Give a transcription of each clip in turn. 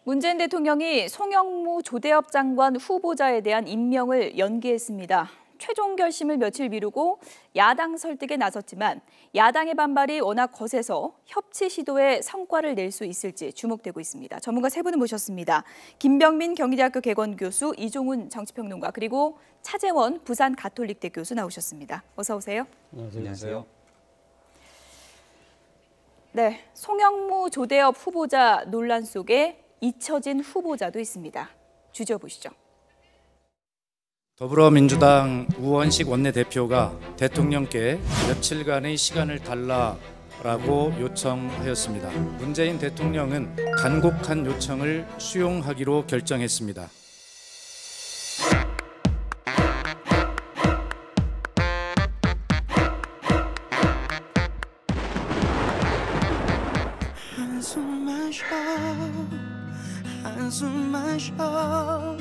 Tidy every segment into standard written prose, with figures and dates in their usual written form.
문재인 대통령이 송영무 조대업 장관 후보자에 대한 임명을 연기했습니다. 최종 결심을 며칠 미루고 야당 설득에 나섰지만 야당의 반발이 워낙 거세서 협치 시도에 성과를 낼 수 있을지 주목되고 있습니다. 전문가 세 분을 모셨습니다. 김병민 경희대학교 개건 교수, 이종훈 정치평론가, 그리고 차재원 부산 가톨릭대 교수 나오셨습니다. 어서 오세요. 안녕하세요. 네, 송영무 조대업 후보자 논란 속에 잊혀진 후보자도 있습니다. 주저보시죠. 더불어민주당 우원식 원내대표가 대통령께 며칠간의 시간을 달라라고 요청하였습니다. 문재인 대통령은 간곡한 요청을 수용하기로 결정했습니다. 한숨만 쉬어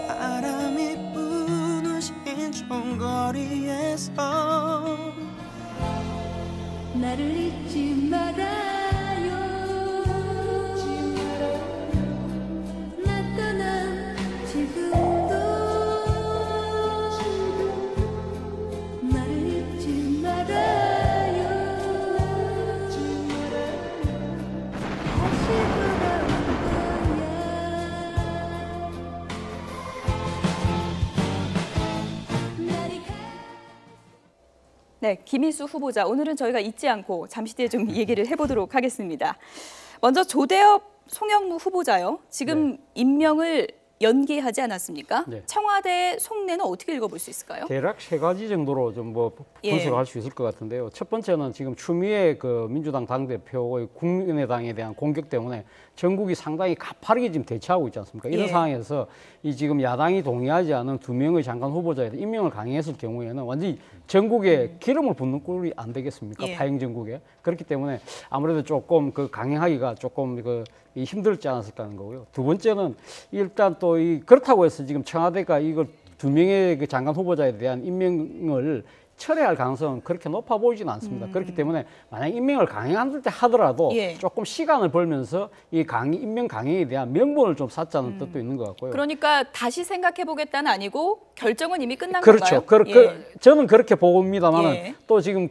바람이 부는 신촌거리에서 나를 잊지 말아요. 나 떠난 지금도 나를 잊지 말아요. 다시 네, 김희수 후보자, 오늘은 저희가 잊지 않고 잠시 뒤에 좀 얘기를 해보도록 하겠습니다. 먼저 조대업 송영무 후보자요. 지금 임명을 연기하지 않았습니까? 네. 청와대 속내는 어떻게 읽어볼 수 있을까요? 대략 세 가지 정도로 좀 분석할 수 있을 것 같은데요. 첫 번째는 지금 추미애 민주당 당대표의 국민의당에 대한 공격 때문에 전국이 상당히 가파르게 지금 대처하고 있지 않습니까? 이런 상황에서 이 지금 야당이 동의하지 않은 2명의 장관 후보자에 대한 임명을 강행했을 경우에는 완전히 전국에 기름을 붓는 꼴이 안 되겠습니까? 파행 전국에. 그렇기 때문에 아무래도 조금 강행하기가 조금 힘들지 않았을까 하는 거고요. 두 번째는 일단 또 그렇다고 해서 지금 청와대가 이걸 2명의 장관 후보자에 대한 임명을 철회할 가능성은 그렇게 높아 보이지는 않습니다. 그렇기 때문에 만약 임명을 강행할 때 하더라도 조금 시간을 벌면서 이 임명 강행에 대한 명분을 좀 쌓자는 뜻도 있는 것 같고요. 그러니까 다시 생각해보겠다는 아니고 결정은 이미 끝난 건가요? 그렇죠. 저는 그렇게 봅니다만 또 지금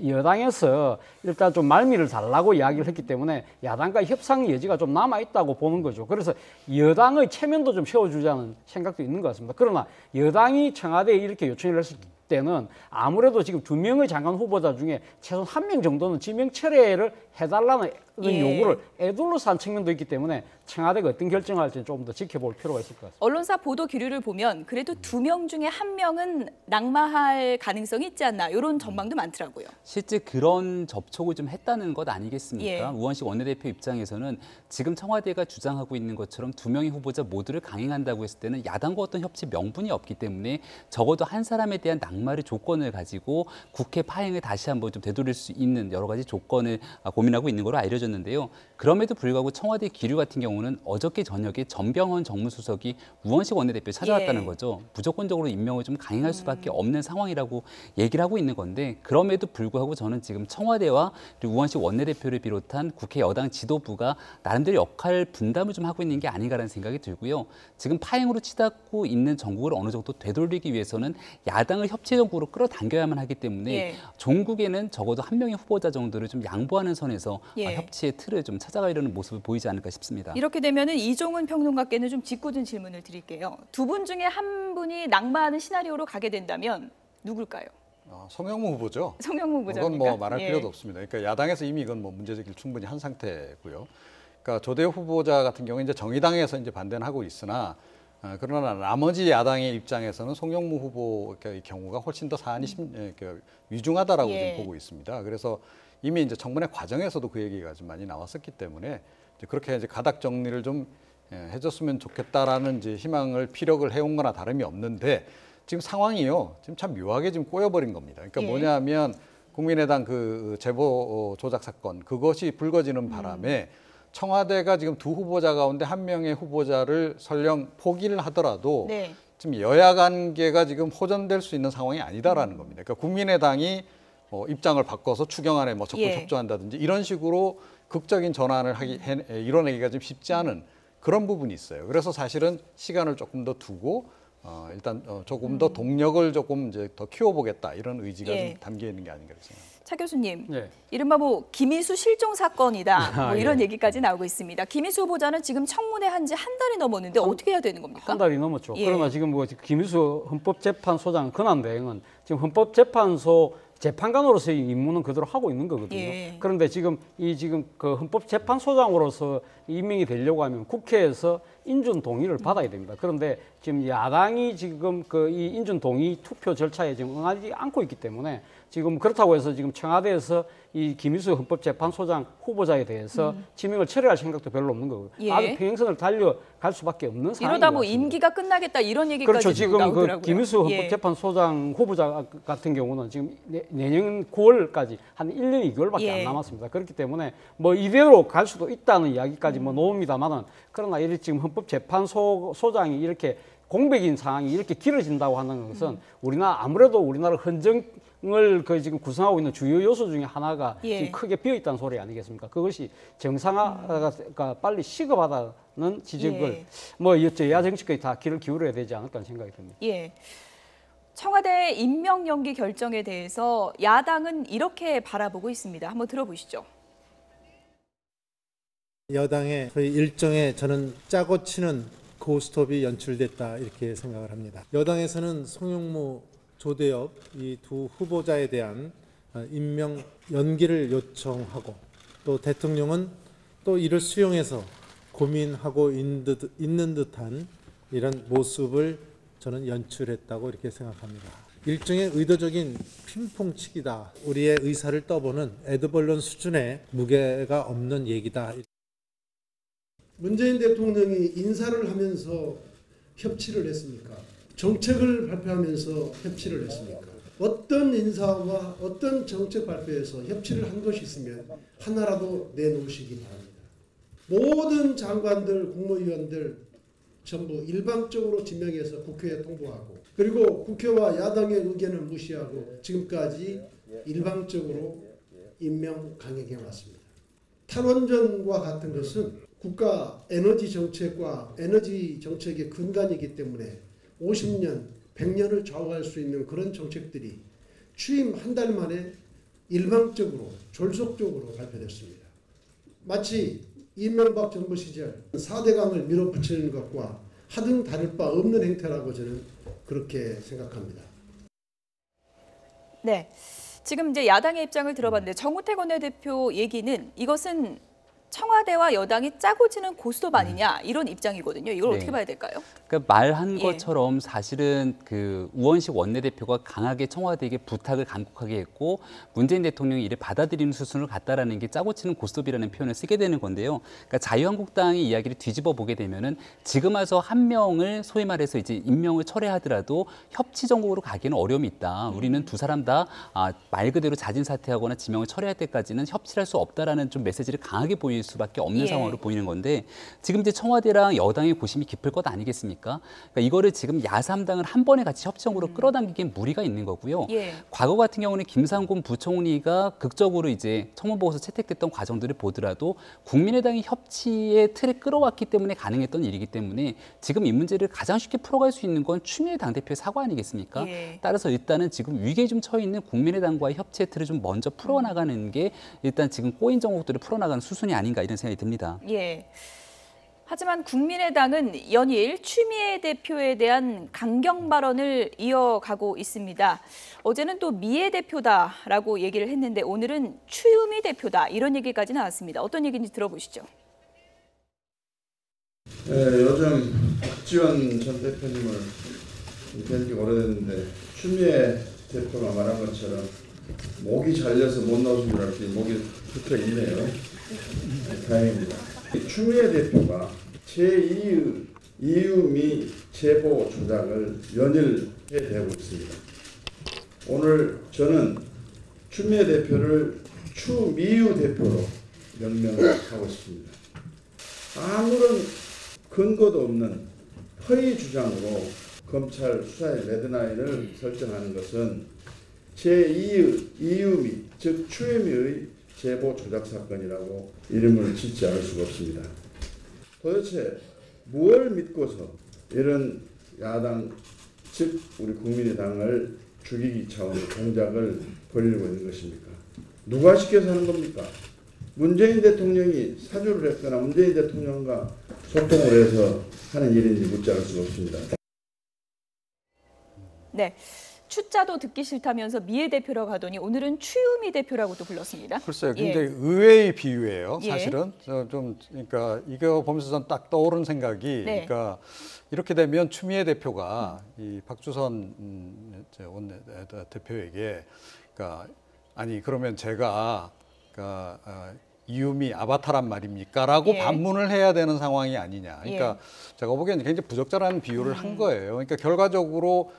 여당에서 일단 좀 말미를 달라고 이야기를 했기 때문에 야당과 협상 여지가 좀 남아있다고 보는 거죠. 그래서 여당의 체면도 좀 세워주자는 생각도 있는 것 같습니다. 그러나 여당이 청와대에 이렇게 요청을 했을 때는 아무래도 지금 2명의 장관 후보자 중에 최소한 1명 정도는 지명 철회를 해달라는 요구를 애둘러서 한 측면도 있기 때문에 청와대가 어떤 결정을 할지 좀 더 지켜볼 필요가 있을 것 같습니다. 언론사 보도 기류를 보면 그래도 2명 중에 1명은 낙마할 가능성이 있지 않나 이런 전망도 많더라고요. 실제 그런 접촉을 좀 했다는 것 아니겠습니까? 우원식 원내대표 입장에서는 지금 청와대가 주장하고 있는 것처럼 2명의 후보자 모두를 강행한다고 했을 때는 야당과 어떤 협치 명분이 없기 때문에 적어도 한 사람에 대한 낙마의 조건을 가지고 국회 파행을 다시 한번 좀 되돌릴 수 있는 여러 가지 조건을 고민하고 있는 걸로 알려졌는데요. 그럼에도 불구하고 청와대 기류 같은 경우는 어저께 저녁에 전병헌 정무수석이 우원식 원내대표 찾아왔다는 거죠. 무조건적으로 임명을 좀 강행할 수밖에 없는 상황이라고 얘기를 하고 있는 건데 그럼에도 불구하고 저는 지금 청와대와 그리고 우원식 원내대표를 비롯한 국회 여당 지도부가 나름대로 역할 분담을 좀 하고 있는 게 아닌가라는 생각이 들고요. 지금 파행으로 치닫고 있는 정국을 어느 정도 되돌리기 위해서는 야당을 협치 정국으로 끌어당겨야만 하기 때문에 종국에는 적어도 1명의 후보자 정도를 좀 양보하는 선에서 협치의 틀을 좀 찾아가려는 모습을 보이지 않을까 싶습니다. 이렇게 되면은 이종훈 평론가께는 좀 짓궂은 질문을 드릴게요. 2분 중에 한 분이 낙마하는 시나리오로 가게 된다면 누굴까요? 송영무 후보죠. 송영무 후보자. 그건 뭐 말할 필요도 없습니다. 그러니까 야당에서 이미 이건 뭐 문제제기를 충분히 한 상태고요. 그러니까 조대엽 후보자 같은 경우에 이제 정의당에서 이제 반대는 하고 있으나 그러나 나머지 야당의 입장에서는 송영무 후보의 경우가 훨씬 더 사안이 위중하다라고 지금 보고 있습니다. 그래서 이미 이제 청문회 과정에서도 그 얘기가 좀 많이 나왔었기 때문에 이제 그렇게 이제 가닥 정리를 좀 해줬으면 좋겠다라는 이제 희망을 피력을 해온 거나 다름이 없는데 지금 상황이요. 지금 참 묘하게 지금 꼬여버린 겁니다. 그러니까 뭐냐면 국민의당 그 제보 조작 사건 그것이 불거지는 바람에 청와대가 지금 2 후보자 가운데 1명의 후보자를 설령 포기를 하더라도 지금 여야 관계가 지금 호전될 수 있는 상황이 아니다라는 겁니다. 그러니까 국민의당이 입장을 바꿔서 추경안에 뭐 적극 협조한다든지 이런 식으로 극적인 전환을 이뤄내기가 좀 쉽지 않은 그런 부분이 있어요. 그래서 사실은 시간을 조금 더 두고 일단 조금 더 동력을 조금 이제 더 키워보겠다 이런 의지가 예. 좀 담겨 있는 게 아닌가 생각합니다. 차 교수님, 네. 이른바 뭐 김희수 실종 사건이다 뭐 이런 예. 얘기까지 나오고 있습니다. 김희수 후보자는 지금 청문회 한 지 한 달이 넘었는데 어떻게 해야 되는 겁니까? 한 달이 넘었죠. 예. 그러나 지금 뭐 김희수 헌법재판소장 권한대행은 지금 헌법재판소 재판관으로서의 임무는 그대로 하고 있는 거거든요. 예. 그런데 지금 그 헌법재판소장으로서 임명이 되려고 하면 국회에서 인준 동의를 받아야 됩니다. 그런데 지금 야당이 지금 이 인준 동의 투표 절차에 지금 응하지 않고 있기 때문에 지금 그렇다고 해서 지금 청와대에서 이 김희수 헌법재판소장 후보자에 대해서 지명을 철회할 생각도 별로 없는 거고요. 예. 아주 평행선을 달려갈 수밖에 없는 상황인 이러다 것 뭐 같습니다. 임기가 끝나겠다 이런 얘기까지 그렇죠. 지금 나오더라고요. 그 김희수 예. 헌법재판소장 후보자 같은 경우는 지금 내년 9월까지 한 1년 2개월밖에 예. 안 남았습니다. 그렇기 때문에 뭐 이대로 갈 수도 있다는 이야기까지 뭐 나옵니다만은 그러나 이렇게 지금 헌법재판소장이 이렇게 공백인 상황이 이렇게 길어진다고 하는 것은 아무래도 우리나라 헌정을 지금 구성하고 있는 주요 요소 중에 하나가 예. 지금 크게 비어 있다는 소리 아니겠습니까? 그것이 정상화가 빨리 시급하다는 지적을 예. 뭐 여야 정치권이 다 귀를 기울여야 되지 않을까 생각이 듭니다. 예. 청와대 임명 연기 결정에 대해서 야당은 이렇게 바라보고 있습니다. 한번 들어보시죠. 여당의 소위 일종의 저는 짜고 치는 고스톱이 연출됐다 이렇게 생각을 합니다. 여당에서는 송영무, 조대엽 이 두 후보자에 대한 임명 연기를 요청하고 또 대통령은 또 이를 수용해서 고민하고 있는 듯한 이런 모습을 저는 연출했다고 이렇게 생각합니다. 일종의 의도적인 핑퐁치기다. 우리의 의사를 떠보는 에드벌룬 수준의 무게가 없는 얘기다. 문재인 대통령이 인사를 하면서 협치를 했습니까? 정책을 발표하면서 협치를 했습니까? 어떤 인사와 어떤 정책 발표에서 협치를 한 것이 있으면 하나라도 내놓으시기 바랍니다. 모든 장관들, 국무위원들 전부 일방적으로 지명해서 국회에 통보하고 그리고 국회와 야당의 의견을 무시하고 지금까지 일방적으로 임명 강행해 왔습니다. 탈원전과 같은 것은 국가 에너지 정책과 에너지 정책의 근간이기 때문에 50년, 100년을 좌우할 수 있는 그런 정책들이 취임 한 달 만에 일방적으로 졸속적으로 발표됐습니다. 마치 이명박 정부 시절 4대강을 밀어붙이는 것과 하등 다를 바 없는 행태라고 저는 그렇게 생각합니다. 네. 지금 이제 야당의 입장을 들어봤는데 정우택 원내대표 얘기는 이것은 청와대와 여당이 짜고 치는 고스톱 아니냐 이런 입장이거든요. 이걸 네. 어떻게 봐야 될까요? 그러니까 말한 예. 것처럼 사실은 그 우원식 원내대표가 강하게 청와대에게 부탁을 간곡하게 했고 문재인 대통령이 이를 받아들이는 수순을 갔다라는 게 짜고 치는 고스톱이라는 표현을 쓰게 되는 건데요. 그러니까 자유한국당의 이야기를 뒤집어 보게 되면은 지금 와서 한 명을 소위 말해서 이제 임명을 철회하더라도 협치 전국으로 가기는 어려움이 있다. 우리는 두 사람 다 말 그대로 자진 사퇴하거나 지명을 철회할 때까지는 협치할 수 없다라는 좀 메시지를 강하게 보일 수밖에 없는 예. 상황으로 보이는 건데 지금 이제 청와대랑 여당의 고심이 깊을 것 아니겠습니까? 그러니까 이거를 지금 야3당을 한 번에 같이 협정으로 끌어당기기엔 무리가 있는 거고요. 예. 과거 같은 경우는 김상곤 부총리가 극적으로 이제 청문보고서 채택됐던 과정들을 보더라도 국민의당이 협치의 틀에 끌어왔기 때문에 가능했던 일이기 때문에 지금 이 문제를 가장 쉽게 풀어갈 수 있는 건 추미애 당대표의 사과 아니겠습니까? 예. 따라서 일단은 지금 위기에 좀 처해 있는 국민의당과의 협치의 틀을 좀 먼저 풀어나가는 게 일단 지금 꼬인 정국들을 풀어나가는 수순이 아닌가 이런 생각이 듭니다. 예. 하지만 국민의당은 연일 추미애 대표에 대한 강경 발언을 이어가고 있습니다. 어제는 또 미애 대표다라고 얘기를 했는데 오늘은 추유미 대표다 이런 얘기까지 나왔습니다. 어떤 얘기인지 들어보시죠. 네, 요즘 박지원 전 대표님을 뵌 지 오래됐는데 추미애 대표가 말한 것처럼 목이 잘려서 못 나오신 줄 알았더니 목이 붙어 있네요. 네, 다행입니다. 추미애 대표가 제2의 이유미 제보 조작을 연일해 대고 있습니다. 오늘 저는 추미애 대표를 추미유 대표로 명명하고 싶습니다. 아무런 근거도 없는 허위 주장으로 검찰 수사의 레드라인을 설정하는 것은 제2의 이유미, 즉 추미애의 제보 조작 사건이라고 이름을 짓지 않을 수가 없습니다. 도대체 무엇을 믿고서 이런 야당, 즉 우리 국민의당을 죽이기 차원의 공작을 벌이고 있는 것입니까? 누가 시켜서 하는 겁니까? 문재인 대통령이 사주를 했거나 문재인 대통령과 소통을 해서 하는 일인지 묻지 않을 수가 없습니다. 네. 추자도 듣기 싫다면서 미애 대표라고 하더니 오늘은 추유미 대표라고도 불렀습니다. 글쎄요, 굉장히 의외의 비유예요. 예. 사실은 그러니까 이거 보면서 전 딱 떠오른 생각이, 네. 그러니까 이렇게 되면 추미애 대표가 이 박주선 원내대표에게, 그러니까 아니 그러면 제가 그러니까 이유미 아바타란 말입니까라고 예. 반문을 해야 되는 상황이 아니냐. 그러니까 제가 보기에는 굉장히 부적절한 비유를 한 거예요. 그러니까 결과적으로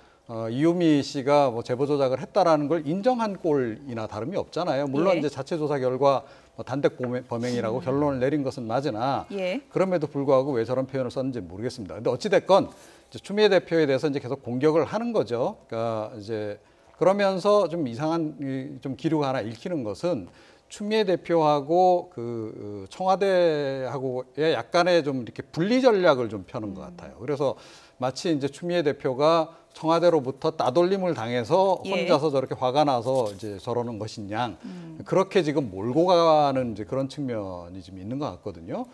이유미 씨가 뭐 제보 조작을 했다라는 걸 인정한 꼴이나 다름이 없잖아요. 물론 예. 이제 자체 조사 결과 뭐 단독 범행이라고 결론을 내린 것은 맞으나 예. 그럼에도 불구하고 왜 저런 표현을 썼는지 모르겠습니다. 근데 어찌 됐건 추미애 대표에 대해서 이제 계속 공격을 하는 거죠. 그러니까 이제 그러면서 좀 이상한 좀 기류가 하나 읽히는 것은 추미애 대표하고 그 청와대하고의 약간의 좀 이렇게 분리 전략을 좀 펴는 것 같아요. 그래서 마치 이제 추미애 대표가 청와대로부터 따돌림을 당해서 혼자서 저렇게 화가 나서 이제 저러는 것인 양, 그렇게 지금 몰고 가는 이제 그런 측면이 좀 있는 것 같거든요.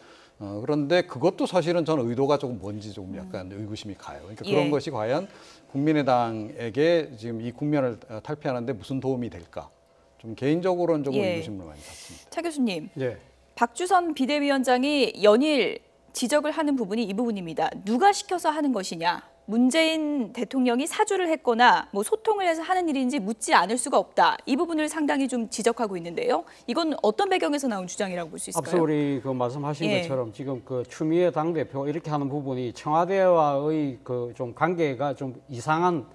그런데 그것도 사실은 저는 의도가 조금 뭔지 조금 약간 의구심이 가요. 그러니까 그런 것이 과연 국민의당에게 지금 이 국면을 탈피하는데 무슨 도움이 될까? 좀 개인적으로는 조금 의구심을 많이 갖습니다. 차 교수님, 예. 박주선 비대위원장이 연일 지적을 하는 부분이 이 부분입니다. 누가 시켜서 하는 것이냐? 문재인 대통령이 사주를 했거나 뭐 소통을 해서 하는 일인지 묻지 않을 수가 없다. 이 부분을 상당히 좀 지적하고 있는데요. 이건 어떤 배경에서 나온 주장이라고 볼 수 있을까요? 앞서 우리 그 말씀하신 예. 것처럼 지금 그 추미애 당대표 이렇게 하는 부분이 청와대와의 그 좀 관계가 좀 이상한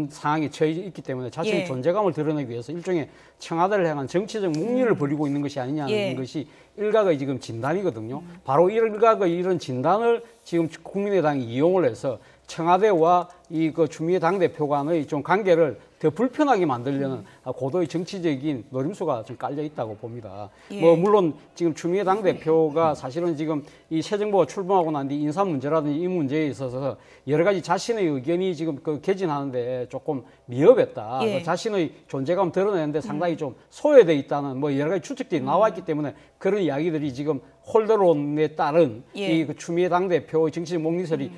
상황에 처해 있기 때문에 자신의 예. 존재감을 드러내기 위해서 일종의 청와대를 향한 정치적 묵리를 벌이고 있는 것이 아니냐는 예. 것이 일각의 지금 진단이거든요. 바로 일각의 이런 진단을 지금 국민의당이 이용을 해서 청와대와 이 그 추미애 당대표 간의 좀 관계를 더 불편하게 만들려는 고도의 정치적인 노림수가 좀 깔려 있다고 봅니다. 예. 뭐 물론 지금 추미애 당대표가 사실은 지금 이 새 정부가 출범하고 난 뒤 인사 문제라든지 이 문제에 있어서 여러 가지 자신의 의견이 지금 그 개진하는데 조금 미흡했다. 예. 그 자신의 존재감 드러내는데 상당히 좀 소외돼 있다는 뭐 여러 가지 추측들이 나와 있기 때문에 그런 이야기들이 지금 홀더론에 따른 예. 이 그 추미애 당대표의 정치적 목리설이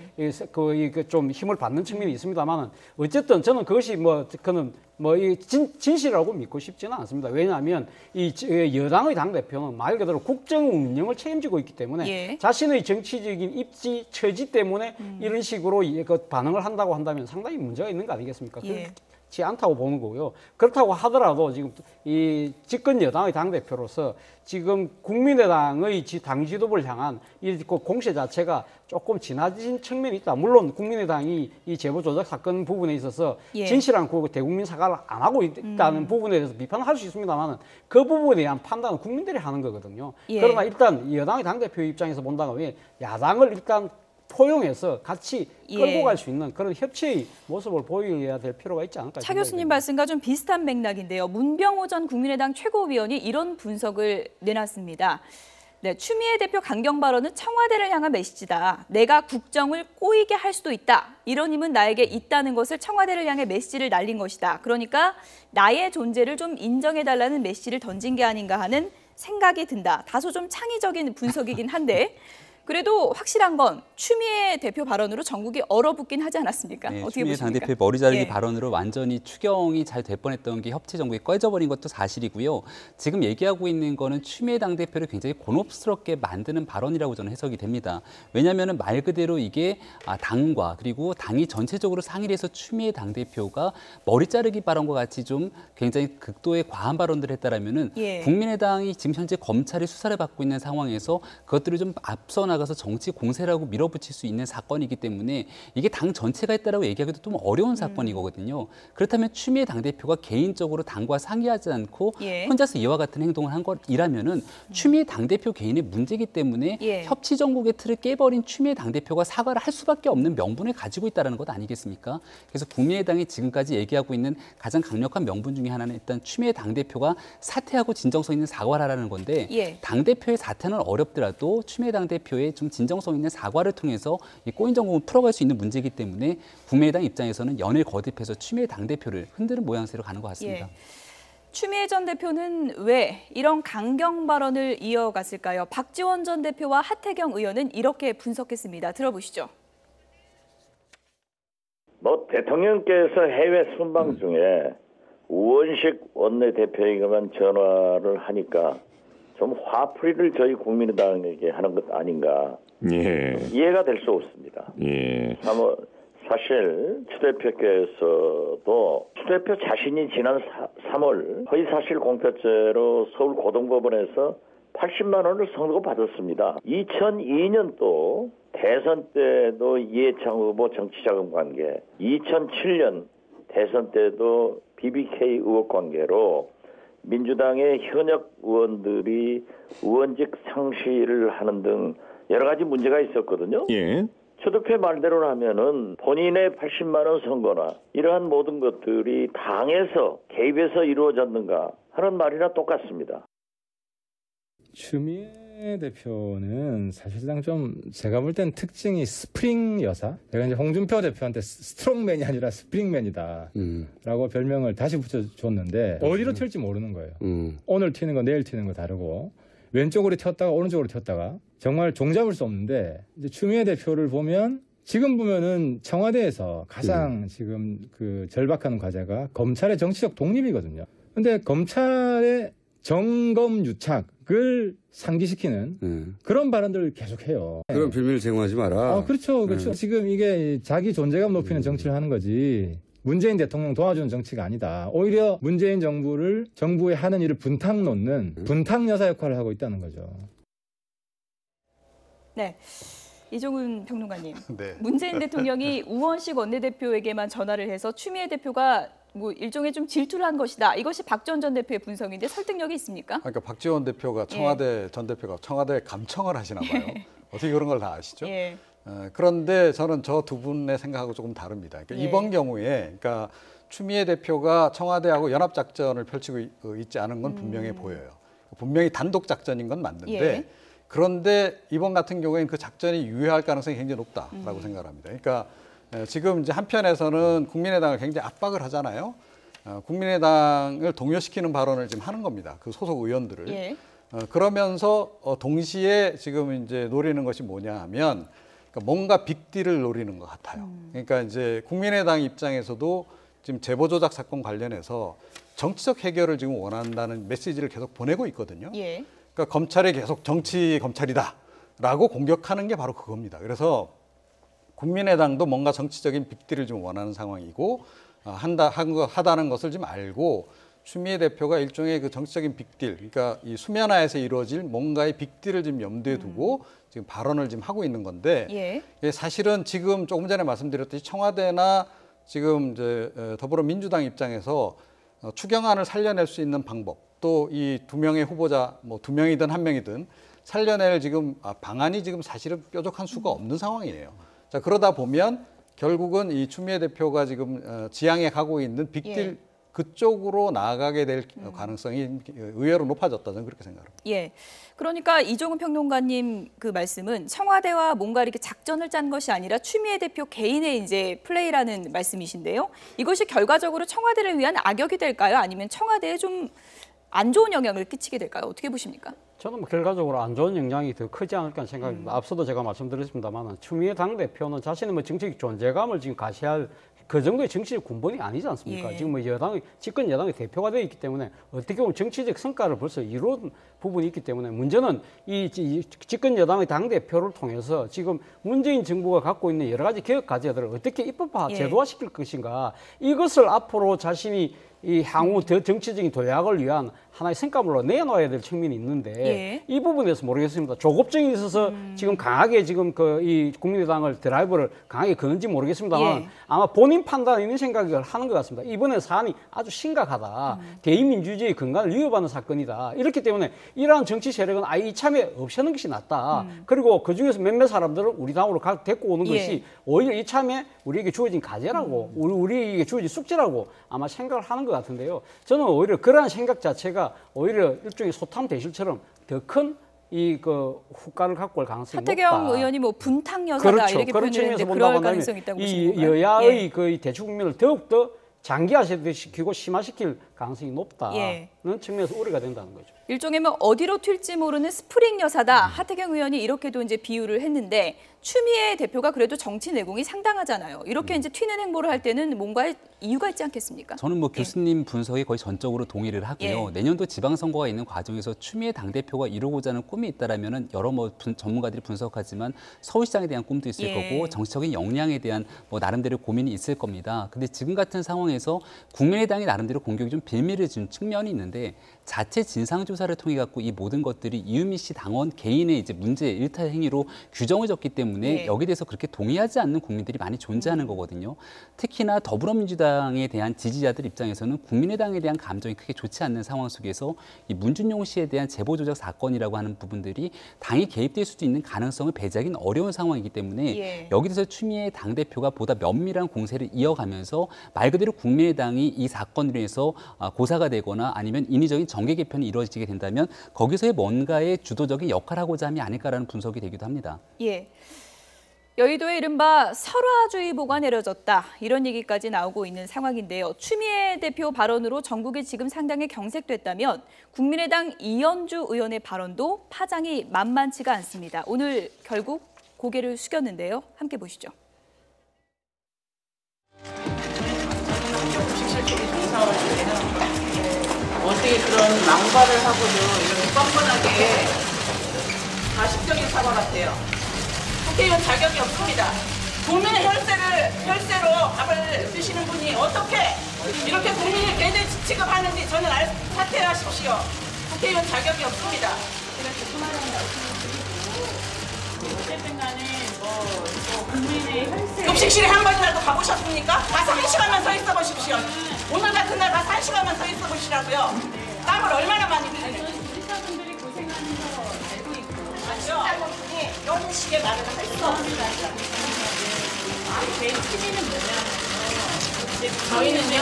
좀 힘을 받는 측면이 있습니다만은 어쨌든 저는 그것이 뭐 그는 뭐 이 진실이라고 믿고 싶지는 않습니다. 왜냐하면 이 여당의 당대표는 말 그대로 국정 운영을 책임지고 있기 때문에 예. 자신의 정치적인 입지, 처지 때문에 이런 식으로 그 반응을 한다고 한다면 상당히 문제가 있는 거 아니겠습니까? 예. 그렇지 않다고 보는 거고요. 그렇다고 하더라도 지금 이 집권 여당의 당대표로서 지금 국민의당의 당 지도부를 향한 이 공세 자체가 조금 지나친 측면이 있다. 물론 국민의당이 이 제보 조작 사건 부분에 있어서 예. 진실한 그 대국민 사과를 안 하고 있다는 부분에 대해서 비판을 할 수 있습니다만 그 부분에 대한 판단은 국민들이 하는 거거든요. 예. 그러나 일단 여당의 당대표 입장에서 본다면 야당을 일단 포용해서 같이 끌고 예. 갈 수 있는 그런 협치의 모습을 보여야 될 필요가 있지 않을까 차 생각이 교수님 됩니다. 말씀과 좀 비슷한 맥락인데요. 문병호 전 국민의당 최고위원이 이런 분석을 내놨습니다. 네, 추미애 대표 강경 발언은 청와대를 향한 메시지다. 내가 국정을 꼬이게 할 수도 있다. 이런 힘은 나에게 있다는 것을 청와대를 향해 메시지를 날린 것이다. 그러니까 나의 존재를 좀 인정해달라는 메시지를 던진 게 아닌가 하는 생각이 든다. 다소 좀 창의적인 분석이긴 한데 그래도 확실한 건 추미애 대표 발언으로 전국이 얼어붙긴 하지 않았습니까? 네, 어떻게 추미애 보십니까? 당대표의 머리 자르기 예. 발언으로 완전히 추경이 잘 될 뻔했던 게 협치 정국이 꺼져버린 것도 사실이고요. 지금 얘기하고 있는 거는 추미애 당대표를 굉장히 곤혹스럽게 만드는 발언이라고 저는 해석이 됩니다. 왜냐하면 말 그대로 이게 당과 그리고 당이 전체적으로 상의를 해서 추미애 당대표가 머리 자르기 발언과 같이 좀 굉장히 극도의 과한 발언들을 했다라면은 예. 국민의당이 지금 현재 검찰의 수사를 받고 있는 상황에서 그것들을 좀 앞서 나가서 정치 공세라고 밀어붙일 수 있는 사건이기 때문에 이게 당 전체가 했다라고 얘기하기도 좀 어려운 사건이거든요. 그렇다면 추미애 당대표가 개인적으로 당과 상의하지 않고 예. 혼자서 이와 같은 행동을 한 것이라면은 추미애 당대표 개인의 문제이기 때문에 예. 협치 정국의 틀을 깨버린 추미애 당대표가 사과를 할 수밖에 없는 명분을 가지고 있다는 것 아니겠습니까? 그래서 국민의당이 지금까지 얘기하고 있는 가장 강력한 명분 중에 하나는 일단 추미애 당대표가 사퇴하고 진정성 있는 사과를 하라는 건데 예. 당대표의 사퇴는 어렵더라도 추미애 당대표의 좀 진정성 있는 사과를 통해서 이 꼬인 정국을 풀어갈 수 있는 문제이기 때문에 국민의당 입장에서는 연일 거듭해서 추미애 당대표를 흔드는 모양새로 가는 것 같습니다. 예. 추미애 전 대표는 왜 이런 강경 발언을 이어갔을까요? 박지원 전 대표와 하태경 의원은 이렇게 분석했습니다. 들어보시죠. 대통령께서 해외 순방 중에 우원식 원내대표에게만 전화를 하니까 좀 화풀이를 저희 국민의당에게 하는 것 아닌가. 예. 이해가 될 수 없습니다. 예. 사실 추 대표께서도 추 대표 자신이 지난 3월 허위사실 공표죄로 서울 고등법원에서 80만 원을 선고받았습니다. 2002년도 대선 때도 이해창 후보 정치자금 관계, 2007년 대선 때도 BBK 의혹 관계로 민주당의 현역 의원들이 의원직 상실을 하는 등 여러 가지 문제가 있었거든요. 예. 추 대표 말대로 하면은 본인의 80만 원 선거나 이러한 모든 것들이 당에서 개입해서 이루어졌는가 하는 말이나 똑같습니다. 추미애 대표는 사실상 좀 제가 볼 땐 특징이 스프링 여사. 제가 이제 홍준표 대표한테 스트롱맨이 아니라 스프링맨이다라고 별명을 다시 붙여줬는데 어디로 튈지 모르는 거예요. 오늘 튀는 거 내일 튀는 거 다르고 왼쪽으로 튀었다가 오른쪽으로 튀었다가 정말 종잡을 수 없는데 이제 추미애 대표를 보면 지금 보면은 청와대에서 가장 지금 그 절박한 과제가 검찰의 정치적 독립이거든요. 근데 검찰의 정검 유착을 상기시키는 그런 발언들을 계속해요. 그런 비밀을 제공하지 마라. 그렇죠, 그렇죠. 지금 이게 자기 존재감 높이는 정치를 하는 거지. 문재인 대통령 도와주는 정치가 아니다. 오히려 문재인 정부의 하는 일을 분탕 놓는 분탕 여사 역할을 하고 있다는 거죠. 네. 이종훈 평론가님, 네. 문재인 대통령이 우원식 원내대표에게만 전화를 해서 추미애 대표가 뭐 일종의 좀 질투를 한 것이다. 이것이 박지원 전 대표의 분석인데 설득력이 있습니까? 그러니까 박지원 대표가 청와대 전 대표가 청와대에 감청을 하시나 봐요. 어떻게 그런 걸 다 아시죠? 예. 그런데 저는 저 두 분의 생각하고 조금 다릅니다. 그러니까 예. 이번 경우에 그러니까 추미애 대표가 청와대하고 연합 작전을 펼치고 있지 않은 건 분명해 보여요. 분명히 단독 작전인 건 맞는데 예. 그런데 이번 같은 경우에는 그 작전이 유효할 가능성이 굉장히 높다라고 생각합니다. 그러니까 지금 이제 한편에서는 국민의당을 굉장히 압박을 하잖아요. 국민의당을 동요시키는 발언을 지금 하는 겁니다. 그 소속 의원들을. 예. 그러면서 동시에 지금 이제 노리는 것이 뭐냐 하면 그러니까 뭔가 빅딜을 노리는 것 같아요. 그러니까 이제 국민의당 입장에서도 지금 제보 조작 사건 관련해서 정치적 해결을 지금 원한다는 메시지를 계속 보내고 있거든요. 예. 그러니까 검찰이 계속 정치 검찰이다라고 공격하는 게 바로 그겁니다. 그래서 국민의당도 뭔가 정치적인 빅딜을 좀 원하는 상황이고 하다는 것을 좀 알고 추미애 대표가 일종의 그 정치적인 빅딜, 그러니까 이 수면하에서 이루어질 뭔가의 빅딜을 지금 염두에 두고 지금 발언을 지금 하고 있는 건데 예. 사실은 지금 조금 전에 말씀드렸듯이 청와대나 지금 이제 더불어민주당 입장에서 추경안을 살려낼 수 있는 방법, 또 이 두 명의 후보자, 뭐 두 명이든 한 명이든 살려낼 지금 방안이 지금 사실은 뾰족한 수가 없는 상황이에요. 자, 그러다 보면 결국은 이 추미애 대표가 지금 지향해 가고 있는 빅딜 예. 그쪽으로 나아가게 될 가능성이 의외로 높아졌다, 저는 그렇게 생각합니다. 예. 그러니까 이종훈 평론가님 그 말씀은 청와대와 뭔가 이렇게 작전을 짠 것이 아니라 추미애 대표 개인의 이제 플레이라는 말씀이신데요. 이것이 결과적으로 청와대를 위한 악역이 될까요? 아니면 청와대에 좀 안 좋은 영향을 끼치게 될까요? 어떻게 보십니까? 저는 뭐 결과적으로 안 좋은 영향이 더 크지 않을까 생각합니다. 앞서도 제가 말씀드렸습니다만 추미애 당대표는 자신의 뭐 정치적 존재감을 지금 가시할 그 정도의 정치적 군번이 아니지 않습니까? 예. 지금 뭐 집권 여당의 대표가 되어 있기 때문에 어떻게 보면 정치적 성과를 벌써 이룬 부분이 있기 때문에 문제는 이 집권 여당의 당대표를 통해서 지금 문재인 정부가 갖고 있는 여러 가지 개혁 과제들을 어떻게 입법화, 예. 제도화시킬 것인가, 이것을 앞으로 자신이 이 향후 정치적인 도약을 위한 하나의 성과물로 내놓아야 될 측면이 있는데 예. 이 부분에서 모르겠습니다. 조급증이 있어서 지금 강하게 지금 이 국민의당을 드라이브를 강하게 거는지 모르겠습니다만 예. 아마 본인 판단에 있는 생각을 하는 것 같습니다. 이번에 사안이 아주 심각하다. 대의민주주의의 근간을 위협하는 사건이다. 이렇기 때문에 이러한 정치 세력은 아예 이참에 없애는 것이 낫다. 그리고 그중에서 몇몇 사람들을 우리 당으로 데리고 오는 예. 것이 오히려 이참에 우리에게 주어진 과제라고 우리에게 주어진 숙제라고 아마 생각을 하는 것 같은데요. 저는 오히려 그러한 생각 자체가 오히려 일종의 소탐 대실처럼 더 큰 후과를 갖고 올 가능성이 높다. 하태경 의원이 뭐 분탕 여사다 그렇죠. 이렇게 그런 표현을 측면에서 했는데 본다고 그럴 가능성이 한다면 있다고 이 보시는 건가요? 여야의 예. 이 대치 국면을 더욱더 장기화시키고 심화시킬 가능성이 높다는 예. 측면에서 우려가 된다는 거죠. 일종의 뭐 어디로 튈지 모르는 스프링 여사다. 하태경 의원이 이렇게도 이제 비유를 했는데 추미애 대표가 그래도 정치 내공이 상당하잖아요. 이렇게 이제 튀는 행보를 할 때는 뭔가 이유가 있지 않겠습니까? 저는 뭐 교수님 분석에 거의 전적으로 동의를 하고요. 예. 내년도 지방선거가 있는 과정에서 추미애 당대표가 이루고자 하는 꿈이 있다라면은 여러 전문가들이 분석하지만 서울시장에 대한 꿈도 있을 예. 거고 정치적인 역량에 대한 뭐 나름대로 고민이 있을 겁니다. 근데 지금 같은 상황에서 국민의당이 나름대로 공격이 좀 빌미를 준 측면이 있는데 자체 진상조사를 통해 갖고 이 모든 것들이 이유미 씨 당원 개인의 이제 문제 일탈 행위로 규정을 졌기 때문에 예. 여기에 대해서 그렇게 동의하지 않는 국민들이 많이 존재하는 거거든요. 특히나 더불어민주당에 대한 지지자들 입장에서는 국민의당에 대한 감정이 크게 좋지 않는 상황 속에서 이 문준용 씨에 대한 제보 조작 사건이라고 하는 부분들이 당이 개입될 수도 있는 가능성을 배제하기는 어려운 상황이기 때문에 예. 여기서 추미애 당대표가 보다 면밀한 공세를 이어가면서 말 그대로 국민의당이 이 사건으로 인해서 고사가 되거나 아니면 인위적인 정계 개편이 이루어지게 된다면 거기서의 뭔가의 주도적인 역할을 하고자 함이 아닐까라는 분석이 되기도 합니다. 예. 여의도에 이른바 설화주의보가 내려졌다. 이런 얘기까지 나오고 있는 상황인데요. 추미애 대표 발언으로 전국이 지금 상당히 경색됐다면 국민의당 이현주 의원의 발언도 파장이 만만치가 않습니다. 오늘 결국 고개를 숙였는데요. 함께 보시죠. 어떻게 그런 망발을 하고도 이렇게 뻔뻔하게 가식적인 사과 같아요. 국회의원 자격이 없습니다. 국민의 혈세로 밥을 드시는 분이 어떻게 이렇게 국민을 개들 취급하는지 저는 사퇴하십시오. 국회의원 자격이 없습니다. 이렇게 그만한 어쨌든 간에 국민의 혈세 급식실에 한 번이라도 가보셨습니까? 가서 1시간만 서 있어 보십시오. 오늘 같은 날 가서 1시간만 서 있어 보시라고요. 땀을 얼마나 많이 흘리는지. 의사분들이 고생하는 거 알고 있고. 실장분이 이런 식의 말을 할 수 없습니다. 제 취지는 뭐냐면 저희는요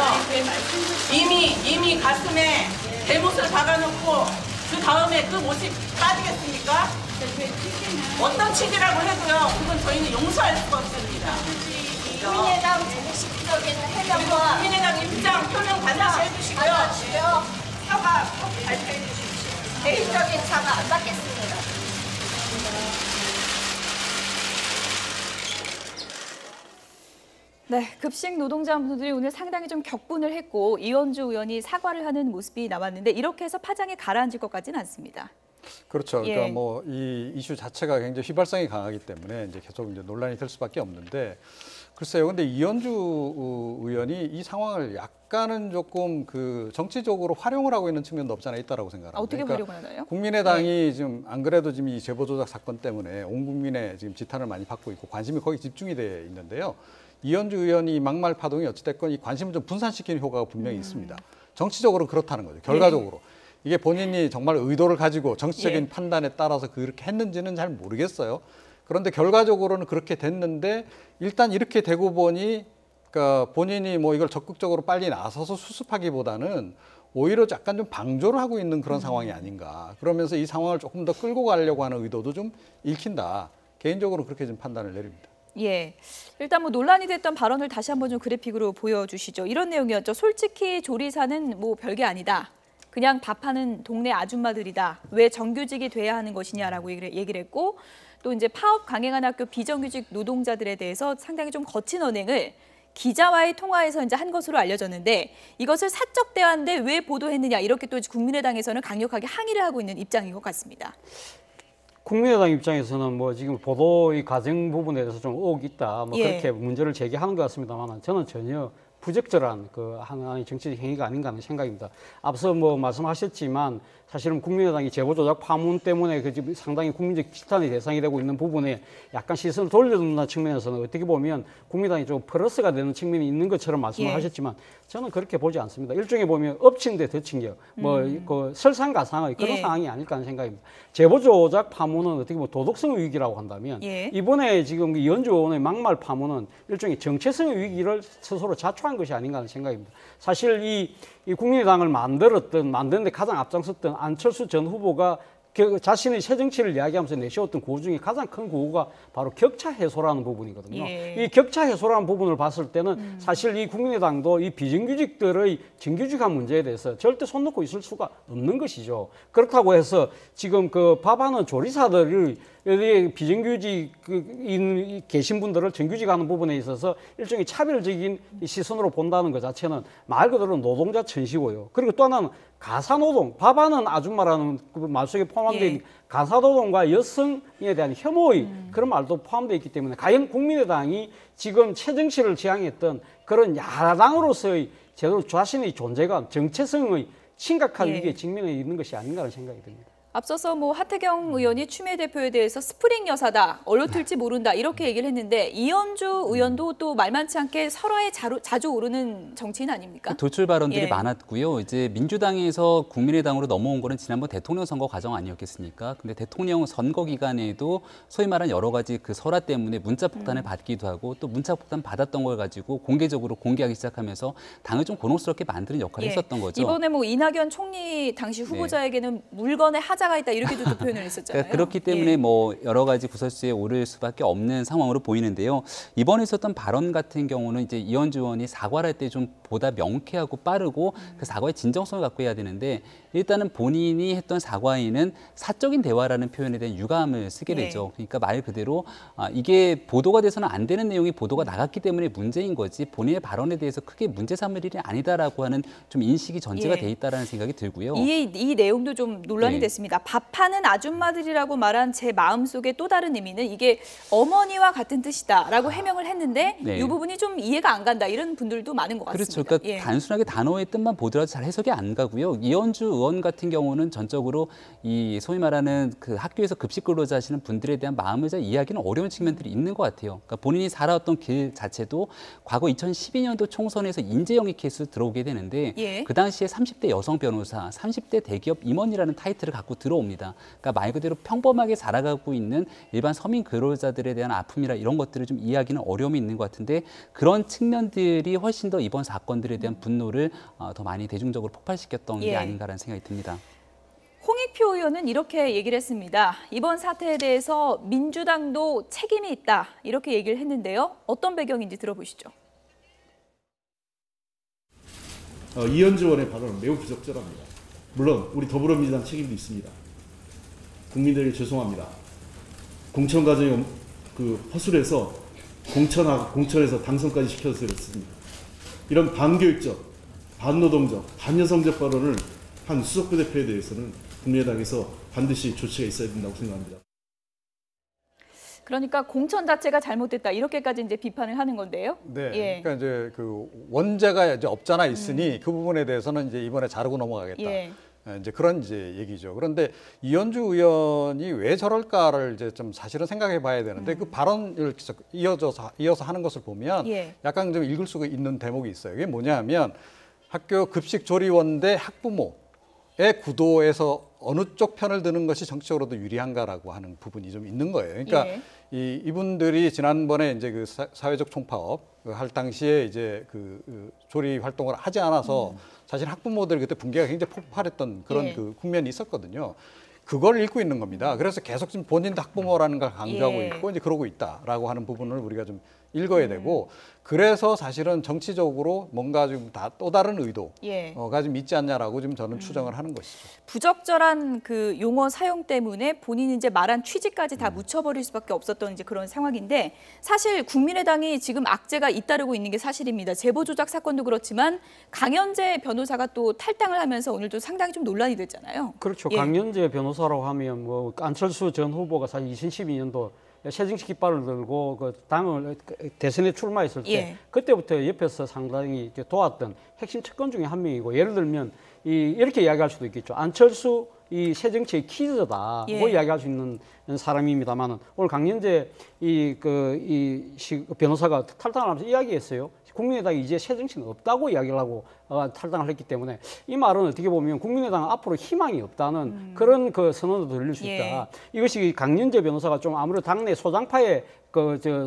이미 가슴에 대못을 박아놓고 그 다음에 그 못이 빠지겠습니까? 어떤 취지라고 해도요 그건 저희는 용서할 수가 없습니다. 국민의당 정식적인 해명과 국민의당 입장 표명 반드시 해주시고요. 사과 꼭 발표해 주십시오. 개인적인 사과 안 받겠습니다. 네, 급식 노동자분들이 오늘 상당히 좀 격분을 했고 이현주 의원이 사과를 하는 모습이 나왔는데 이렇게 해서 파장이 가라앉을 것 같지는 않습니다. 그렇죠. 예. 그러니까 뭐 이 이슈 자체가 굉장히 휘발성이 강하기 때문에 이제 계속 이제 논란이 될 수밖에 없는데 글쎄요. 근데 이현주 의원이 이 상황을 약간은 조금 그 정치적으로 활용을 하고 있는 측면도 없지 않아 있다라고 생각합니다. 어떻게 그러니까 활용을 하나요? 국민의당이 지금 안 그래도 지금 이 제보 조작 사건 때문에 온 국민의 지금 지탄을 많이 받고 있고 관심이 거기 집중이 돼 있는데요. 이현주 의원이 막말 파동이 어찌됐건 이 관심을 좀 분산시키는 효과가 분명히 있습니다. 정치적으로 그렇다는 거죠. 결과적으로. 이게 본인이 정말 의도를 가지고 정치적인 판단에 따라서 그렇게 했는지는 잘 모르겠어요. 그런데 결과적으로는 그렇게 됐는데 일단 이렇게 되고 보니 그러니까 본인이 뭐 이걸 적극적으로 빨리 나서서 수습하기보다는 오히려 약간 좀 방조를 하고 있는 그런 상황이 아닌가. 그러면서 이 상황을 조금 더 끌고 가려고 하는 의도도 좀 읽힌다. 개인적으로 그렇게 좀 판단을 내립니다. 예, 일단 뭐 논란이 됐던 발언을 다시 한번 좀 그래픽으로 보여주시죠. 이런 내용이었죠. 솔직히 조리사는 뭐 별게 아니다. 그냥 밥하는 동네 아줌마들이다. 왜 정규직이 돼야 하는 것이냐라고 얘기를 했고 또 이제 파업 강행한 학교 비정규직 노동자들에 대해서 상당히 좀 거친 언행을 기자와의 통화에서 이제 한 것으로 알려졌는데 이것을 사적 대화인데 왜 보도했느냐 이렇게 또 국민의당에서는 강력하게 항의를 하고 있는 입장인 것 같습니다. 국민의당 입장에서는 뭐 지금 보도의 과정 부분에 대해서 좀 의혹이 있다. 뭐 예. 그렇게 문제를 제기하는 것 같습니다만 저는 전혀 부적절한 그 하나의 정치적 행위가 아닌가 하는 생각입니다. 앞서 뭐 말씀하셨지만 사실은 국민의당이 제보 조작 파문 때문에 그 지금 상당히 국민적 비판의 대상이 되고 있는 부분에 약간 시선을 돌려놓는 측면에서는 어떻게 보면 국민의당이 좀 플러스가 되는 측면이 있는 것처럼 말씀을 하셨지만 저는 그렇게 보지 않습니다. 일종의 보면 엎친 데 덮친 격, 그 설상가상의 그런 상황이 아닐까 하는 생각입니다. 제보 조작 파문은 어떻게 보면 도덕성 위기라고 한다면 이번에 지금 이현주 의원의 막말 파문은 일종의 정체성의 위기를 스스로 자초한 것이 아닌가 하는 생각입니다. 사실 이 국민의당을 만드는데 가장 앞장섰던 안철수 전 후보가 자신의 새 정치를 이야기하면서 내세웠던 구호 중에 가장 큰 구호가 바로 격차 해소라는 부분이거든요. 이 격차 해소라는 부분을 봤을 때는 사실 이 국민의당도 이 비정규직들의 정규직화 문제에 대해서 절대 손 놓고 있을 수가 없는 것이죠. 그렇다고 해서 지금 그 밥하는 조리사들이 비정규직 계신 분들을 정규직하는 부분에 있어서 일종의 차별적인 시선으로 본다는 것 자체는 말 그대로 노동자 천시고요. 그리고 또 하나는 가사노동, 밥하는 아줌마라는 그 말 속에 포함되어 있는 가사노동과 여성에 대한 혐오의 그런 말도 포함되어 있기 때문에 과연 국민의당이 지금 최정치를 지향했던 그런 야당으로서의 제대로 자신의 존재감, 정체성의 심각한 위기에 직면해 있는 것이 아닌가 하는 생각이 듭니다. 앞서서 뭐 하태경 의원이 추미애 대표에 대해서 스프링 여사다, 얼로틀지 모른다 이렇게 얘기를 했는데 이현주 의원도 또 말만치 않게 설화에 자주 오르는 정치인 아닙니까? 돌출 발언들이 많았고요. 이제 민주당에서 국민의당으로 넘어온 거는 지난번 대통령 선거 과정 아니었겠습니까? 근데 대통령 선거 기간에도 소위 말한 여러 가지 그 설화 때문에 문자 폭탄을 받기도 하고 또 문자 폭탄 받았던 걸 가지고 공개적으로 공개하기 시작하면서 당을 좀 곤혹스럽게 만드는 역할을 했었던 거죠. 이번에 뭐 이낙연 총리 당시 후보자에게는 물건의 하자가 있다 이렇게도 또 표현을 했었잖아요. 그러니까 그렇기 때문에 뭐 여러 가지 구설수에 오를 수밖에 없는 상황으로 보이는데요. 이번에 있었던 발언 같은 경우는 이제 이현주 의원이 사과를 할 때 좀 보다 명쾌하고 빠르고 그 사과의 진정성을 갖고 해야 되는데 일단은 본인이 했던 사과에는 사적인 대화라는 표현에 대한 유감을 쓰게 되죠. 그러니까 말 그대로 이게 보도가 돼서는 안 되는 내용이 보도가 나갔기 때문에 문제인 거지 본인의 발언에 대해서 크게 문제 삼을 일이 아니다라고 하는 좀 인식이 전제가 돼 있다라는 생각이 들고요. 이 내용도 좀 논란이 됐습니다. 밥하는 아줌마들이라고 말한 제 마음속에 또 다른 의미는 이게 어머니와 같은 뜻이다라고 해명을 했는데 이 부분이 좀 이해가 안 간다 이런 분들도 많은 것 같습니다. 그렇죠. 그러니까 단순하게 단어의 뜻만 보더라도 잘 해석이 안 가고요. 이현주 의원 같은 경우는 전적으로 이 소위 말하는 그 학교에서 급식 근로자 하시는 분들에 대한 마음을 잘 이해하기는 어려운 측면들이 있는 것 같아요. 그러니까 본인이 살아왔던 길 자체도 과거 2012년도 총선에서 인재영입 케이스 들어오게 되는데 그 당시에 30대 여성 변호사, 30대 대기업 임원이라는 타이틀을 갖고 들어옵니다. 그러니까 말 그대로 평범하게 살아가고 있는 일반 서민 근로자들에 대한 아픔이라 이런 것들을 좀 이해하기는 어려움이 있는 것 같은데 그런 측면들이 훨씬 더 이번 사건들에 대한 분노를 더 많이 대중적으로 폭발시켰던 게 아닌가라는 생각이 듭니다. 홍익표 의원은 이렇게 얘기를 했습니다. 이번 사태에 대해서 민주당도 책임이 있다 이렇게 얘기를 했는데요. 어떤 배경인지 들어보시죠. 이현주 의원의 발언은 매우 부적절합니다. 물론 우리 더불어민주당 책임도 있습니다. 국민들에게 죄송합니다. 공천 과정이 허술해서 공천에서 당선까지 시켜서 그렇습니다. 이런 반교육적, 반노동적, 반여성적 발언을 한 수석부 대표에 대해서는 국민의당에서 반드시 조치가 있어야 된다고 생각합니다. 그러니까 공천 자체가 잘못됐다 이렇게까지 이제 비판을 하는 건데요. 네, 그러니까 이제 그 원죄가 이제 없잖아 있으니 그 부분에 대해서는 이제 이번에 자르고 넘어가겠다. 이제 그런 이제 얘기죠. 그런데 이현주 의원이 왜 저럴까를 이제 좀 사실은 생각해봐야 되는데 그 발언을 이어서 하는 것을 보면 약간 좀 읽을 수가 있는 대목이 있어요. 이게 뭐냐면 학교 급식 조리원 대 학부모의 구도에서 어느 쪽 편을 드는 것이 정치적으로도 유리한가라고 하는 부분이 좀 있는 거예요. 그러니까 이분들이 지난번에 이제 그 사회적 총파업 할 당시에 이제 그 조리 활동을 하지 않아서 사실 학부모들이 그때 분개가 굉장히 폭발했던 그런 그 국면이 있었거든요. 그걸 읽고 있는 겁니다. 그래서 계속 지금 본인도 학부모라는 걸 강조하고 있고 이제 그러고 있다라고 하는 부분을 우리가 좀 읽어야 되고 그래서 사실은 정치적으로 뭔가 좀 또 다른 의도가 좀 있지 않냐라고 지금 저는 추정을 하는 것이죠. 부적절한 그 용어 사용 때문에 본인이 이제 말한 취지까지 다 묻혀버릴 수밖에 없었던 이제 그런 상황인데 사실 국민의당이 지금 악재가 잇따르고 있는 게 사실입니다. 제보 조작 사건도 그렇지만 강연재 변호사가 또 탈당을 하면서 오늘도 상당히 좀 논란이 됐잖아요. 그렇죠. 강연재 변호사라고 하면 뭐 안철수 전 후보가 사실 2012년도 새정치 깃발을 들고 그 당을 대선에 출마했을 때 예. 그때부터 옆에서 상당히 이제 도왔던 핵심 측근 중에 한 명이고 예를 들면 이렇게 이야기할 수도 있겠죠. 안철수 이 새정치의 키즈다. 예. 뭐 이야기할 수 있는 사람입니다만은 오늘 강연재 변호사가 탈당을 하면서 이야기했어요. 국민의당이 이제 새정치는 없다고 이야기를 하고 탈당을 했기 때문에 이 말은 어떻게 보면 국민의당은 앞으로 희망이 없다는 그런 그 선언도 들릴 수 있다. 이것이 강연재 변호사가 좀 아무래도 당내 소장파에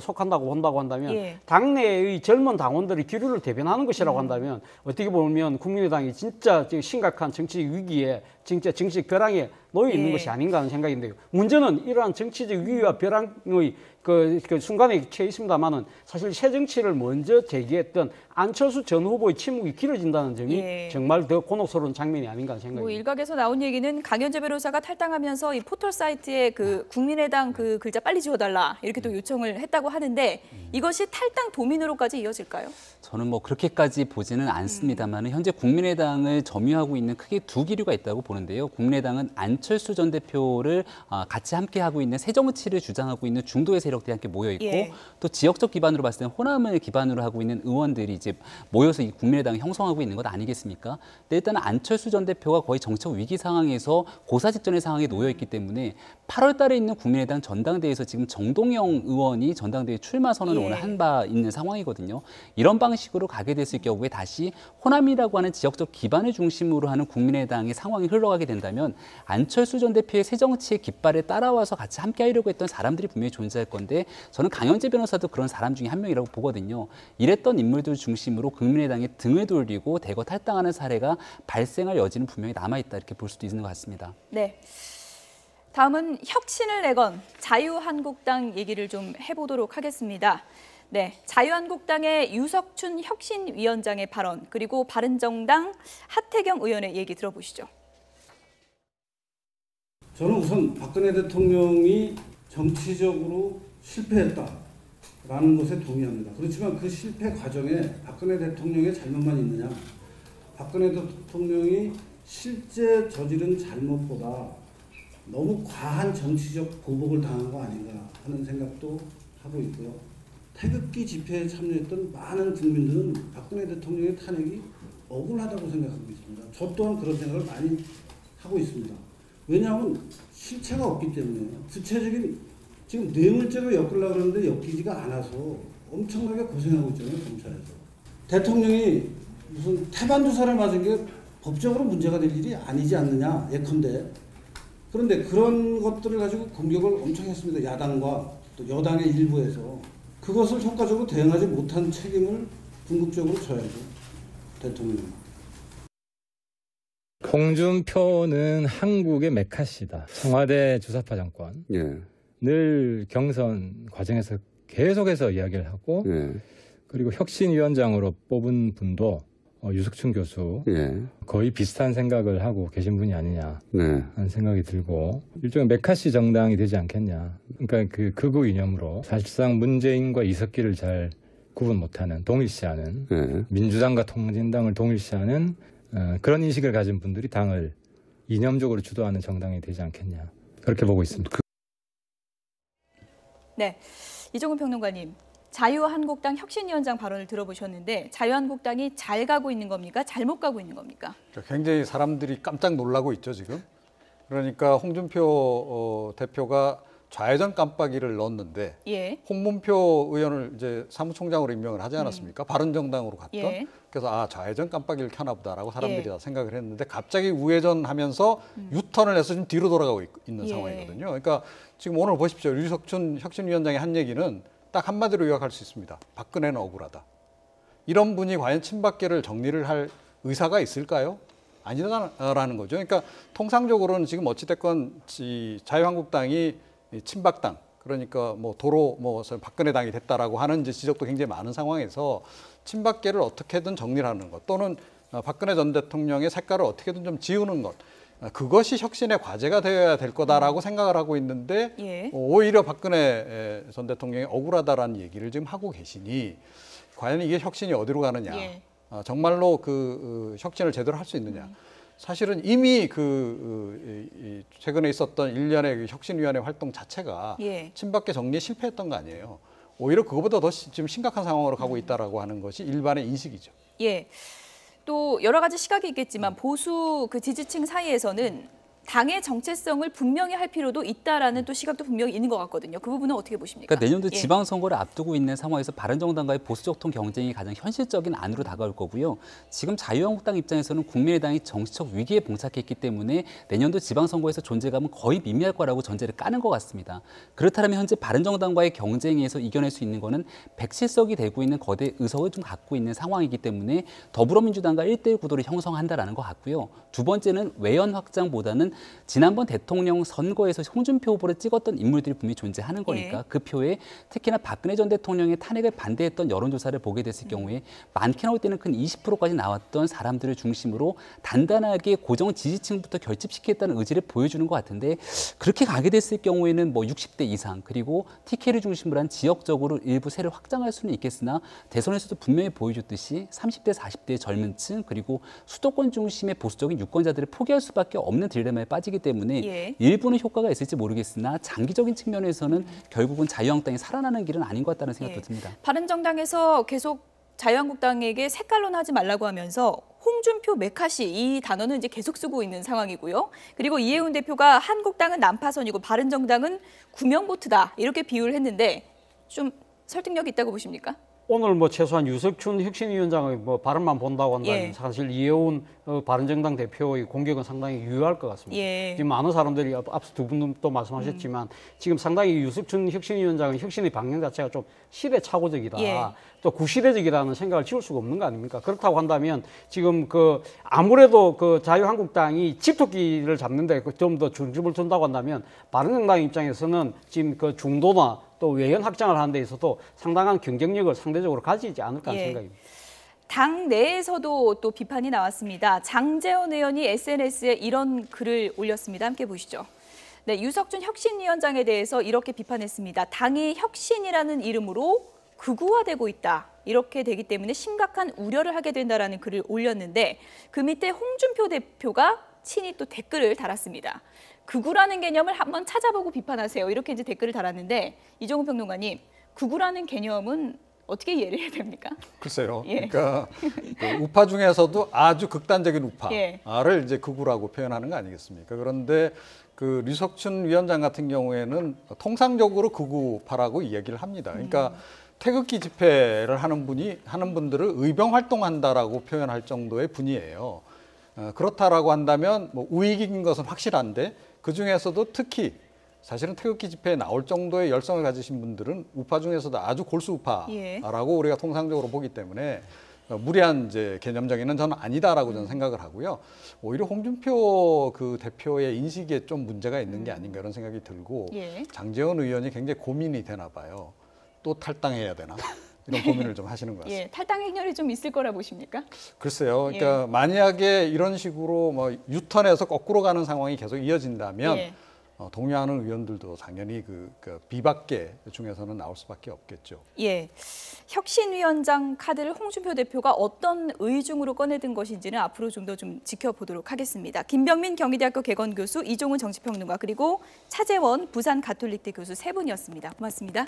속한다고 본다고 한다면 당내의 젊은 당원들의 기류를 대변하는 것이라고 한다면 어떻게 보면 국민의당이 진짜 심각한 정치적 위기에 진짜 정치적 벼랑에 놓여 있는 것이 아닌가 하는 생각인데요. 문제는 이러한 정치적 위기와 벼랑의 그 순간에 처해 있습니다만은 사실 새 정치를 먼저 제기했던 안철수 전 후보의 침묵이 길어진다는 점이 정말 더 곤혹스러운 장면이 아닌가 하는 생각입니다. 뭐 일각에서 나온 얘기는 강연재 변호사가 탈당하면서 이 포털 사이트에 그 국민의당 그 글자 빨리 지워달라 이렇게 또 요청을 했다고 하는데 이것이 탈당 도민으로까지 이어질까요? 저는 뭐 그렇게까지 보지는 않습니다만 현재 국민의당을 점유하고 있는 크게 두 기류가 있다고 보는데요. 국민의당은 안철수 전 대표를 같이 함께하고 있는 새정치를 주장하고 있는 중도의 세력들이 함께 모여 있고 또 지역적 기반으로 봤을 때는 호남을 기반으로 하고 있는 의원들이 이제 모여서 이 국민의당을 형성하고 있는 것 아니겠습니까? 근데 일단은 안철수 전 대표가 거의 정책 위기 상황에서 고사직전의 상황에 놓여 있기 때문에 8월 달에 있는 국민의당 전당대회에서 지금 정동영 의원이 전당대회 출마 선언을 오늘 한 바 있는 상황이거든요. 이런 방식으로 가게 됐을 경우에 다시 호남이라고 하는 지역적 기반을 중심으로 하는 국민의당의 상황이 흘러가게 된다면 안철수 전 대표의 새정치의 깃발에 따라와서 같이 함께 하려고 했던 사람들이 분명히 존재할 건데 저는 강연재 변호사도 그런 사람 중에 한 명이라고 보거든요. 이랬던 인물들 중심으로 국민의당에 등을 돌리고 대거 탈당하는 사례가 발생할 여지는 분명히 남아있다 이렇게 볼 수도 있는 것 같습니다. 네. 다음은 혁신을 내건 자유한국당 얘기를 좀 해보도록 하겠습니다. 네, 자유한국당의 유석춘 혁신위원장의 발언 그리고 바른정당 하태경 의원의 얘기 들어보시죠. 저는 우선 박근혜 대통령이 정치적으로 실패했다라는 것에 동의합니다. 그렇지만 그 실패 과정에 박근혜 대통령의 잘못만 있느냐? 박근혜 대통령이 실제 저지른 잘못보다 너무 과한 정치적 보복을 당한 거 아닌가 하는 생각도 하고 있고요. 태극기 집회에 참여했던 많은 국민들은 박근혜 대통령의 탄핵이 억울하다고 생각하고 있습니다. 저 또한 그런 생각을 많이 하고 있습니다. 왜냐하면 실체가 없기 때문에 구체적인 지금 뇌물죄로 엮으려고 하는데 엮이지가 않아서 엄청나게 고생하고 있잖아요. 검찰에서. 대통령이 무슨 태반주사를 맞은 게 법적으로 문제가 될 일이 아니지 않느냐 예컨대. 그런데 그런 것들을 가지고 공격을 엄청 했습니다. 야당과 또 여당의 일부에서. 그것을 효과적으로 대응하지 못한 책임을 궁극적으로 져야죠. 대통령은. 홍준표는 한국의 메카시다. 청와대 주사파 정권. 늘 경선 과정에서 계속해서 이야기를 하고 그리고 혁신위원장으로 뽑은 분도 유석춘 교수 거의 비슷한 생각을 하고 계신 분이 아니냐 하는 생각이 들고 일종의 메카시 정당이 되지 않겠냐. 그러니까 그 극우 이념으로 사실상 문재인과 이석기를 잘 구분 못하는 동일시하는 민주당과 통진당을 동일시하는 그런 인식을 가진 분들이 당을 이념적으로 주도하는 정당이 되지 않겠냐. 그렇게 보고 있습니다. 네, 이종훈 평론가님. 자유한국당 혁신위원장 발언을 들어보셨는데 자유한국당이 잘 가고 있는 겁니까? 잘못 가고 있는 겁니까? 굉장히 사람들이 깜짝 놀라고 있죠, 지금. 그러니까 홍준표 대표가 좌회전 깜빡이를 넣었는데 홍문표 의원을 이제 사무총장으로 임명을 하지 않았습니까? 바른정당으로 갔던. 그래서 좌회전 깜빡이를 켜나 보다라고 사람들이 다 생각을 했는데 갑자기 우회전하면서 유턴을 해서 지금 뒤로 돌아가고 있는 상황이거든요. 그러니까 지금 오늘 보십시오. 유석춘 혁신위원장이 한 얘기는 딱 한마디로 요약할 수 있습니다. 박근혜는 억울하다. 이런 분이 과연 친박계를 정리를 할 의사가 있을까요? 아니라는 거죠. 그러니까 통상적으로는 지금 어찌됐건 자유한국당이 친박당, 그러니까 뭐 도로 박근혜 당이 됐다라고 하는 이제 지적도 굉장히 많은 상황에서 친박계를 어떻게든 정리를 하는 것 또는 박근혜 전 대통령의 색깔을 어떻게든 좀 지우는 것. 그것이 혁신의 과제가 되어야 될 거다라고 생각을 하고 있는데 오히려 박근혜 전 대통령이 억울하다라는 얘기를 지금 하고 계시니 과연 이게 혁신이 어디로 가느냐. 정말로 그 혁신을 제대로 할 수 있느냐. 사실은 이미 최근에 있었던 일련의 그 혁신위원회 활동 자체가 예. 친박계 정리에 실패했던 거 아니에요. 오히려 그거보다 더 지금 심각한 상황으로 가고 있다라고 하는 것이 일반의 인식이죠. 예. 또 여러 가지 시각이 있겠지만 보수 그 지지층 사이에서는 당의 정체성을 분명히 할 필요도 있다라는 또 시각도 분명히 있는 것 같거든요. 그 부분은 어떻게 보십니까? 그러니까 내년도 예. 지방선거를 앞두고 있는 상황에서 바른정당과의 보수적 통 경쟁이 가장 현실적인 안으로 다가올 거고요. 지금 자유한국당 입장에서는 국민의당이 정치적 위기에 봉착했기 때문에 내년도 지방선거에서 존재감은 거의 미미할 거라고 전제를 까는 것 같습니다. 그렇다면 현재 바른정당과의 경쟁에서 이겨낼 수 있는 거는 107석이 되고 있는 거대 의석을 좀 갖고 있는 상황이기 때문에 더불어민주당과 1대1 구도를 형성한다라는 것 같고요. 두 번째는 외연 확장보다는 지난번 대통령 선거에서 홍준표 후보를 찍었던 인물들이 분명히 존재하는 거니까 예. 그 표에 특히나 박근혜 전 대통령의 탄핵을 반대했던 여론조사를 보게 됐을 경우에 많게 나올 때는 큰 20%까지 나왔던 사람들을 중심으로 단단하게 고정 지지층부터 결집시키겠다는 의지를 보여주는 것 같은데 그렇게 가게 됐을 경우에는 뭐 60대 이상 그리고 TK를 중심으로 한 지역적으로 일부 세를 확장할 수는 있겠으나 대선에서도 분명히 보여줬듯이 30대, 40대의 젊은 층 그리고 수도권 중심의 보수적인 유권자들을 포기할 수밖에 없는 딜레마에 빠지기 때문에 예. 일부는 효과가 있을지 모르겠으나 장기적인 측면에서는 결국은 자유한국당이 살아나는 길은 아닌 것 같다는 생각도 예. 듭니다. 바른정당에서 계속 자유한국당에게 색깔론 하지 말라고 하면서 홍준표 메카시 이 단어는 이제 계속 쓰고 있는 상황이고요. 그리고 이해훈 대표가 한국당은 난파선이고 바른정당은 구명보트다 이렇게 비유를 했는데 좀 설득력이 있다고 보십니까? 오늘 뭐 최소한 유석춘 혁신위원장의 뭐 발언만 본다고 한다면 예. 사실 이해훈 바른정당 대표의 공격은 상당히 유효할 것 같습니다. 예. 지금 많은 사람들이 앞서 두 분도 말씀하셨지만 지금 상당히 유석춘 혁신위원장의 혁신의 방향 자체가 좀 시대착오적이다. 예. 또 구시대적이라는 생각을 지울 수가 없는 거 아닙니까? 그렇다고 한다면 지금 아무래도 자유한국당이 집토끼를 잡는데 좀 더 중점을 둔다고 한다면 바른정당 입장에서는 지금 중도나 또 외연 확장을 하는 데 있어서도 상당한 경쟁력을 상대적으로 가지지 않을까 하는 예. 생각입니다. 당 내에서도 또 비판이 나왔습니다. 장제원 의원이 SNS에 이런 글을 올렸습니다. 함께 보시죠. 네, 유석준 혁신위원장에 대해서 이렇게 비판했습니다. 당이 혁신이라는 이름으로 극우화되고 있다. 이렇게 되기 때문에 심각한 우려를 하게 된다라는 글을 올렸는데 그 밑에 홍준표 대표가 친히 또 댓글을 달았습니다. 극우라는 개념을 한번 찾아보고 비판하세요. 이렇게 이제 댓글을 달았는데 이종훈 평론가님, 극우라는 개념은 어떻게 이해를 해야 됩니까? 글쎄요. 예. 그러니까 우파 중에서도 아주 극단적인 우파를 예. 이제 극우라고 표현하는 거 아니겠습니까? 그런데 류석춘 위원장 같은 경우에는 통상적으로 극우파라고 이야기를 합니다. 그러니까 태극기 집회를 하는 분들을 의병 활동한다라고 표현할 정도의 분이에요. 그렇다라고 한다면 뭐 우익인 것은 확실한데 그 중에서도 특히 사실은 태극기 집회에 나올 정도의 열성을 가지신 분들은 우파 중에서도 아주 골수 우파라고 예. 우리가 통상적으로 보기 때문에 무리한 이제 개념 정의는 저는 아니다라고 저는 생각을 하고요. 오히려 홍준표 대표의 인식에 좀 문제가 있는 게 아닌가 이런 생각이 들고 예. 장제원 의원이 굉장히 고민이 되나 봐요. 또 탈당해야 되나? 이런 고민을 좀 하시는 것 같습니다. 예, 탈당 행렬이 좀 있을 거라 보십니까? 글쎄요. 그러니까 만약에 이런 식으로 뭐 유턴해서 거꾸로 가는 상황이 계속 이어진다면 예. 동요하는 의원들도 당연히 비박계 중에서는 나올 수밖에 없겠죠. 예, 혁신위원장 카드를 홍준표 대표가 어떤 의중으로 꺼내든 것인지는 앞으로 좀 더 지켜보도록 하겠습니다. 김병민 경희대학교 개건교수, 이종훈 정치평론가 그리고 차재원 부산가톨릭대 교수 세 분이었습니다. 고맙습니다.